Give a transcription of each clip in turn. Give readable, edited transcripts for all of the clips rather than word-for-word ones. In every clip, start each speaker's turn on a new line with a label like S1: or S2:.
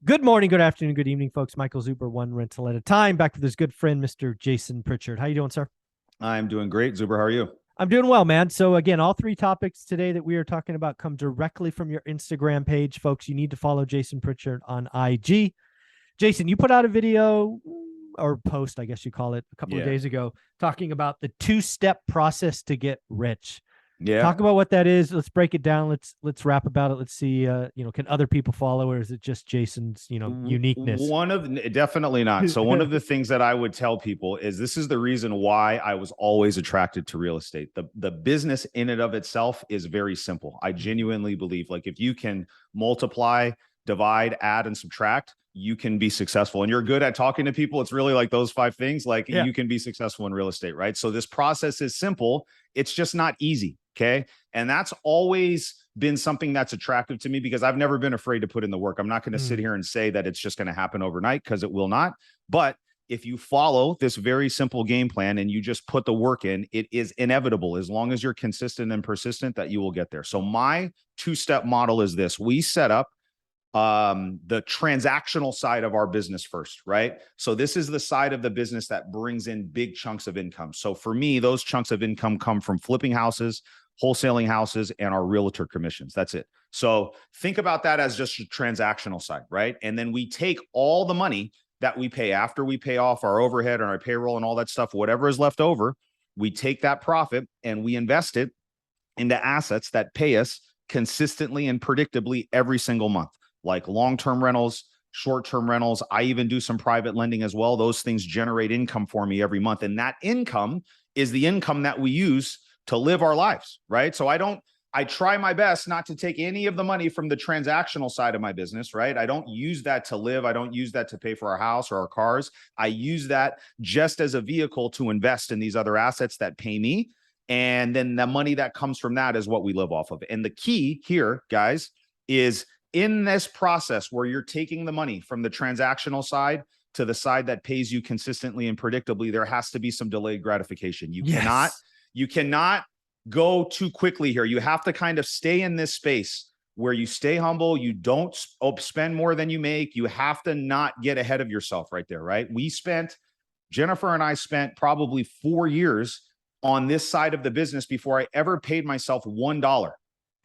S1: Good morning, good afternoon, good evening, folks. Michael Zuber, one rental at a time. Back with his good friend, Mr. Jason Pritchard. How you doing, sir?
S2: I'm doing great. Zuber, how are you?
S1: I'm doing well, man. So again, all three topics today that we are talking about come directly from your Instagram page, folks. You need to follow Jason Pritchard on IG. Jason, you put out a video or post, I guess you call it, a couple of days ago, talking about the two-step process to get rich.
S2: Yeah.
S1: Talk about what that is. Let's break it down. Let's rap about it. Let's see, can other people follow, or is it just Jason's, uniqueness?
S2: Definitely not. So one of the things that I would tell people is this is the reason why I was always attracted to real estate. The business in and of itself is very simple. I genuinely believe, like, if you can multiply, divide, add, and subtract, you can be successful. And you're good at talking to people. It's really like those five things. You can be successful in real estate, right? So this process is simple. It's just not easy. Okay. And that's always been something that's attractive to me because I've never been afraid to put in the work. I'm not going to sit here and say that it's just going to happen overnight, because it will not. But if you follow this very simple game plan and you just put the work in, it is inevitable, as long as you're consistent and persistent, that you will get there. So my two-step model is this. We set up the transactional side of our business first, right? So this is the side of the business that brings in big chunks of income. So for me, those chunks of income come from flipping houses, wholesaling houses, and our realtor commissions. That's it. So think about that as just a transactional side, right? And then we take all the money that we pay after we pay off our overhead and our payroll and all that stuff, whatever is left over, we take that profit and we invest it into assets that pay us consistently and predictably every single month, like long-term rentals, short-term rentals. I even do some private lending as well. Those things generate income for me every month. And that income is the income that we use to live our lives, right? So I try my best not to take any of the money from the transactional side of my business, right? I don't use that to live. I don't use that to pay for our house or our cars. I use that just as a vehicle to invest in these other assets that pay me. And then the money that comes from that is what we live off of. And the key here, guys, is in this process where you're taking the money from the transactional side to the side that pays you consistently and predictably, there has to be some delayed gratification. You cannot go too quickly here. You have to kind of stay in this space where you stay humble. You don't spend more than you make. You have to not get ahead of yourself right there, right? Jennifer and I spent probably 4 years on this side of the business before I ever paid myself $1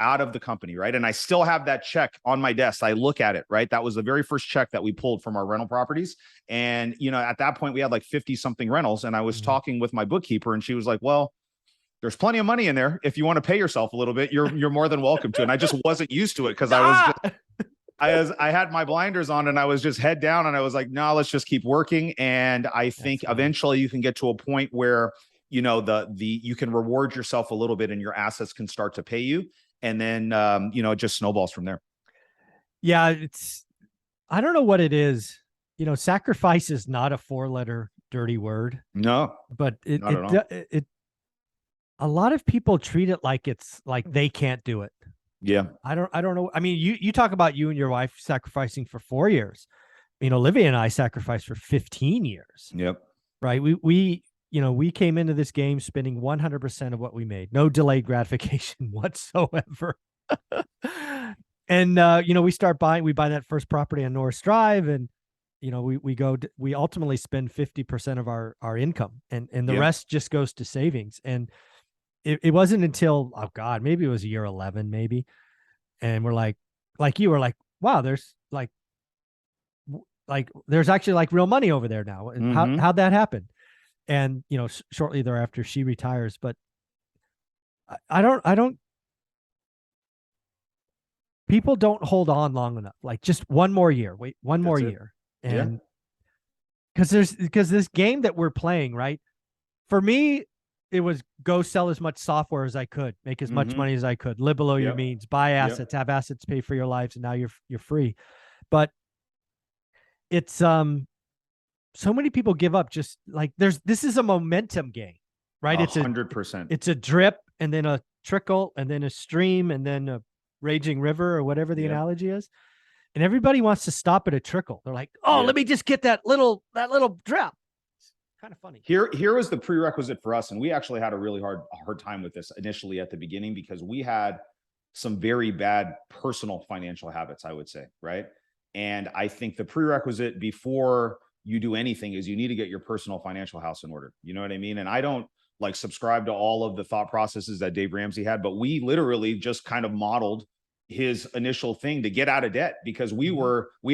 S2: out of the company, right? And I still have that check on my desk. I look at it, right? That was the very first check that we pulled from our rental properties. And, at that point we had like 50 something rentals. And I was talking with my bookkeeper and she was like, well, there's plenty of money in there. If you want to pay yourself a little bit, you're more than welcome to. And I just wasn't used to it because I had my blinders on and I was just head down and I was like, no, let's just keep working. And I think eventually you can get to a point where, you can reward yourself a little bit and your assets can start to pay you. And then, it just snowballs from there.
S1: Yeah. I don't know what it is. Sacrifice is not a 4-letter dirty word.
S2: No,
S1: but it a lot of people treat it like it's like they can't do it.
S2: Yeah.
S1: I don't know. I mean, you talk about you and your wife sacrificing for 4 years. Olivia and I sacrificed for 15 years.
S2: Yep.
S1: Right. We came into this game spending 100% of what we made. No delayed gratification whatsoever. And, we buy that first property on Norris Drive and, we ultimately spend 50% of our income and the rest just goes to savings. And it wasn't until, oh God, maybe it was year 11, maybe. And we're like you were like, wow, there's there's actually real money over there now. And how'd that happen? And, shortly thereafter she retires, but I don't, people don't hold on long enough. Like just one more year, wait, one more year. And because this game that we're playing, right? For me, it was go sell as much software as I could, make as much money as I could, live below your means, buy assets, have assets pay for your lives. And now you're free. But it's, so many people give up just like this is a momentum game, right?
S2: 100%.
S1: It's a drip and then a trickle and then a stream and then a raging river or whatever the analogy is. And everybody wants to stop at a trickle. They're like, oh, let me just get that little drip. Kind of funny.
S2: Here was the prerequisite for us. And we actually had a really hard time with this initially at the beginning because we had some very bad personal financial habits, I would say, right? And I think the prerequisite before you do anything is you need to get your personal financial house in order. You know what I mean? And I don't like subscribe to all of the thought processes that Dave Ramsey had, but we literally just kind of modeled his initial thing to get out of debt, because we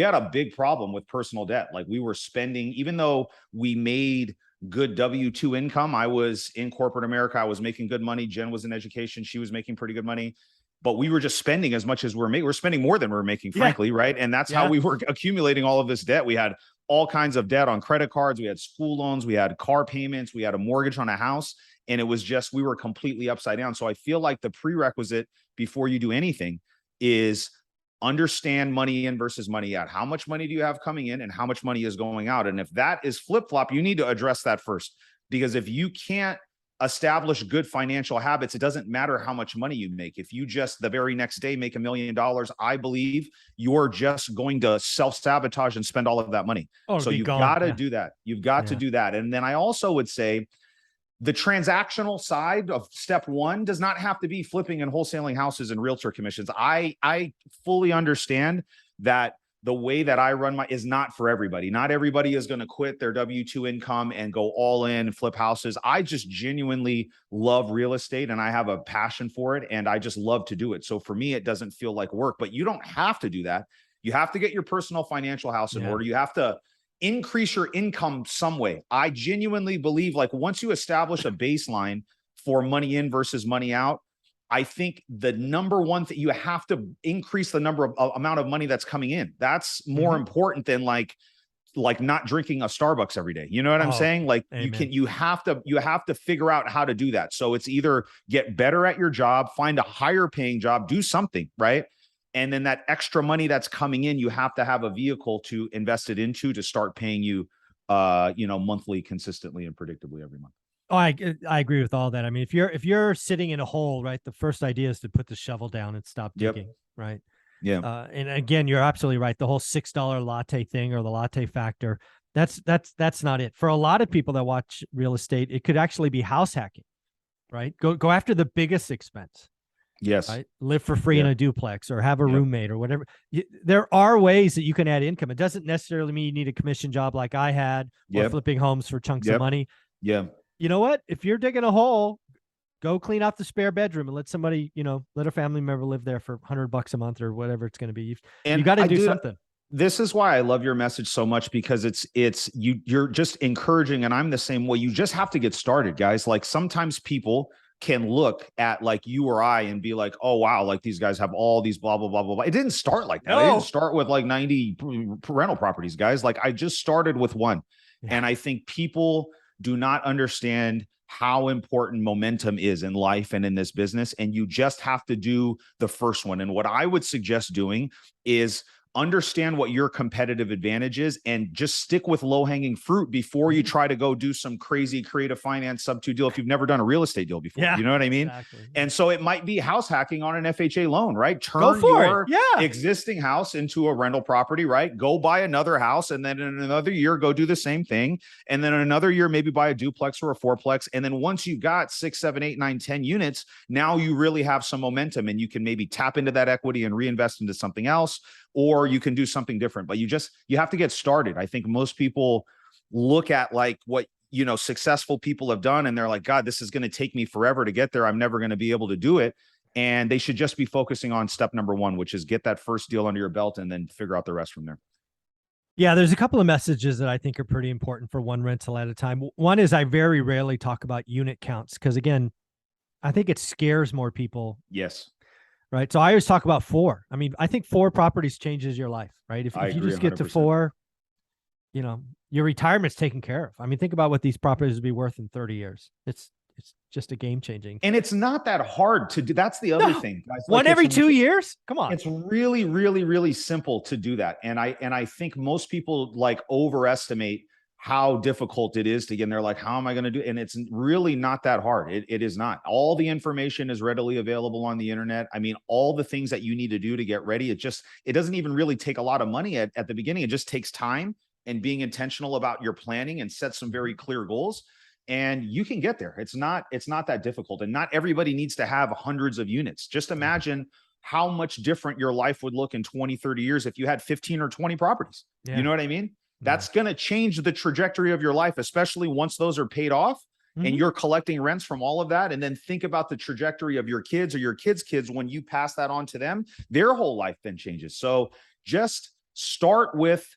S2: had a big problem with personal debt. Like, we were spending, even though we made good W-2 income. I was in corporate America. I was making good money. Jen was in education. She was making pretty good money, but we were just spending as much as we're making. We're spending more than we're making, frankly. Right. And that's how we were accumulating all of this debt. We had all kinds of debt on credit cards. We had school loans. We had car payments. We had a mortgage on a house. And it was just, we were completely upside down. So I feel like the prerequisite before you do anything is understand money in versus money out. How much money do you have coming in and how much money is going out? And if that is flip-flop, you need to address that first, because if you can't establish good financial habits, it doesn't matter how much money you make. If you just the very next day make $1 million, I believe you're just going to self-sabotage and spend all of that money. So you've got to do that. You've got to do that. And then I also would say the transactional side of step one does not have to be flipping and wholesaling houses and realtor commissions. I fully understand that the way that I run my is not for everybody. Not everybody is going to quit their W-2 income and go all in and flip houses. I just genuinely love real estate and I have a passion for it and I just love to do it. So for me, it doesn't feel like work, but you don't have to do that. You have to get your personal financial house in order. You have to increase your income some way. I genuinely believe, like, once you establish a baseline for money in versus money out, I think the number one thing, you have to increase the number of amount of money that's coming in. That's more important than like not drinking a Starbucks every day. You know what I'm saying? Like, you have to figure out how to do that. So it's either get better at your job, find a higher paying job, do something, right? And then that extra money that's coming in, you have to have a vehicle to invest it into to start paying you, monthly, consistently, and predictably every month.
S1: Oh, I agree with all that. I mean, if you're sitting in a hole, right, the first idea is to put the shovel down and stop digging, right?
S2: Yeah.
S1: And again, you're absolutely right. The whole $6 latte thing or the latte factor, that's not it. For a lot of people that watch real estate, it could actually be house hacking, right? Go after the biggest expense.
S2: Yes.
S1: Right? Live for free in a duplex or have a roommate or whatever. There are ways that you can add income. It doesn't necessarily mean you need a commission job like I had or flipping homes for chunks of money.
S2: Yeah.
S1: You know what? If you're digging a hole, go clean out the spare bedroom and let somebody, let a family member live there for $100 a month or whatever it's going to be. You got to do something.
S2: This is why I love your message so much, because you're just encouraging, and I'm the same way. You just have to get started, guys. Like, sometimes people can look at like you or I and be like, oh, wow, like these guys have all these blah, blah, blah, blah, blah. It didn't start like that. I didn't start with like 90 rental properties, guys. Like, I just started with one. And I think people do not understand how important momentum is in life and in this business. And you just have to do the first one. And what I would suggest doing is understand what your competitive advantage is and just stick with low-hanging fruit before you try to go do some crazy creative finance sub-2 deal if you've never done a real estate deal before. You know what I mean? Exactly. And so it might be house hacking on an FHA loan, right? Turn your existing house into a rental property, right? Go buy another house, and then in another year, go do the same thing. And then in another year, maybe buy a duplex or a fourplex. And then once you've got 6, 7, 8, 9, 10 units, now you really have some momentum and you can maybe tap into that equity and reinvest into something else, or you can do something different. But you have to get started. I think most people look at like what, successful people have done and they're like, God, this is going to take me forever to get there. I'm never going to be able to do it. And they should just be focusing on step number one, which is get that first deal under your belt and then figure out the rest from there.
S1: Yeah, there's a couple of messages that I think are pretty important for one rental at a time. One is I very rarely talk about unit counts because, again, I think it scares more people.
S2: Yes.
S1: Right. So I always talk about 4. I mean, I think 4 properties changes your life, right? If you just get to 4, your retirement's taken care of. I mean, think about what these properties would be worth in 30 years. It's just a game changing.
S2: And it's not that hard to do. That's the other thing, guys.
S1: One every 2 years? Come on.
S2: It's really, really, really simple to do that. And I think most people like overestimate how difficult it is to get in there. Like, how am I going to do it? And it's really not that hard. It is not. All the information is readily available on the internet. I mean, all the things that you need to do to get ready, it doesn't even really take a lot of money at the beginning. It just takes time and being intentional about your planning and set some very clear goals. And you can get there. It's not that difficult. And not everybody needs to have hundreds of units. Just imagine how much different your life would look in 20, 30 years if you had 15 or 20 properties.
S1: Yeah.
S2: You know what I mean?
S1: Yeah.
S2: That's going to change the trajectory of your life, especially once those are paid off and you're collecting rents from all of that. And then think about the trajectory of your kids or your kids' kids when you pass that on to them, their whole life then changes. So just start with,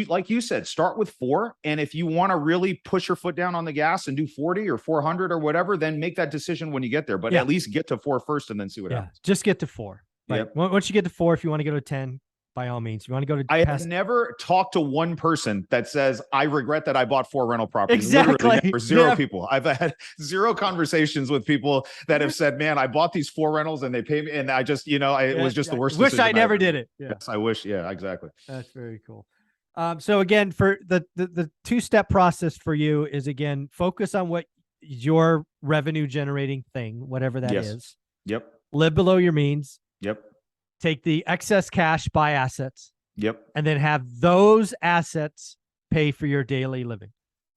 S2: like you said, start with 4. And if you want to really push your foot down on the gas and do 40 or 400 or whatever, then make that decision when you get there. But at least get to 4 first and then see what happens.
S1: Just get to 4. Right. Yep. Once you get to 4, if you want to go to 10, by all means, you want to go to.
S2: I have never talked to one person that says, I regret that I bought 4 rental properties.
S1: Exactly.
S2: Never, 0 people. I've had 0 conversations with people that have said, man, I bought these 4 rentals and they pay me. And I just, it was just the worst.
S1: Wish I never did it.
S2: Yeah. Yes, I wish. Yeah, exactly.
S1: That's very cool. So again, for the 2-step process for you is, again, focus on what your revenue generating thing, whatever that is.
S2: Yep.
S1: Live below your means.
S2: Yep.
S1: Take the excess cash, buy assets.
S2: Yep.
S1: And then have those assets pay for your daily living.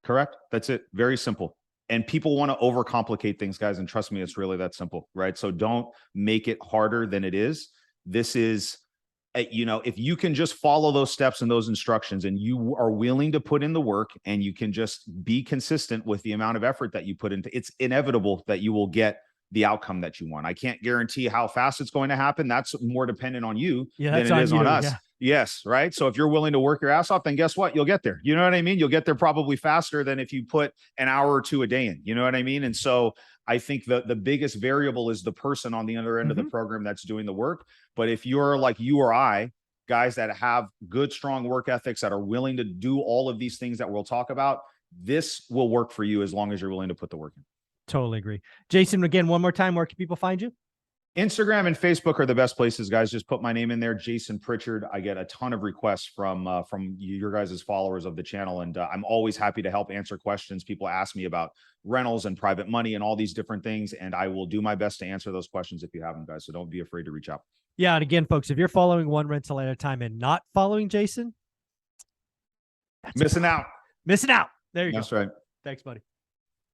S2: Correct. That's it. Very simple. And people want to overcomplicate things, guys. And trust me, it's really that simple, right? So don't make it harder than it is. This is, if you can just follow those steps and those instructions and you are willing to put in the work and you can just be consistent with the amount of effort that you put into, it's inevitable that you will get the outcome that you want. I can't guarantee how fast it's going to happen. That's more dependent on you than it is on us. Yeah. Yes. Right. So if you're willing to work your ass off, then guess what? You'll get there. You know what I mean? You'll get there probably faster than if you put an hour or 2 a day in. You know what I mean? And so I think the biggest variable is the person on the other end of the program that's doing the work. But if you're like you or I, guys that have good, strong work ethics, that are willing to do all of these things that we'll talk about, this will work for you as long as you're willing to put the work in.
S1: Totally agree. Jason, again, one more time, where can people find you?
S2: Instagram and Facebook are the best places, guys. Just put my name in there, Jason Pritchard. I get a ton of requests from your guys' followers of the channel, and I'm always happy to help answer questions. People ask me about rentals and private money and all these different things, and I will do my best to answer those questions if you have them, guys. So don't be afraid to reach out.
S1: Yeah, and again, folks, if you're following one rental at a time and not following Jason,
S2: missing out.
S1: Missing out. There you go.
S2: That's right.
S1: Thanks, buddy.